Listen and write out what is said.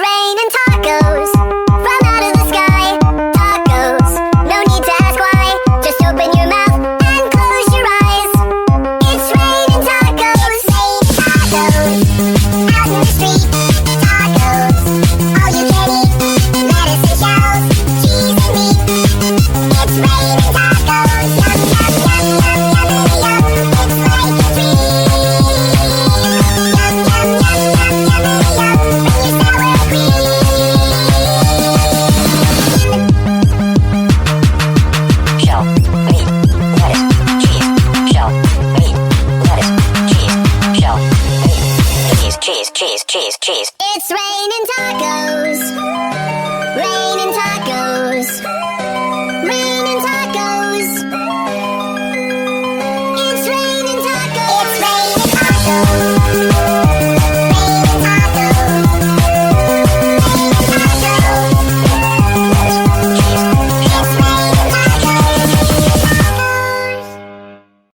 raining tacos from out of the sky. Tacos, no need to ask why. Just open your mouth and close your eyes. It's raining tacos, tacos out in the street. Tacos, all you can eat. Lettuce and shells, cheese and meat. It's raining tacos, yum yum yum yum yum yum. It's like a dream. Yum yum yum yum yum yum. Bring your sour cream. Shell, meat, lettuce, cheese. Shell, meat, lettuce, cheese. Shell, meat, cheese, cheese, cheese, cheese, cheese. It's raining tacos.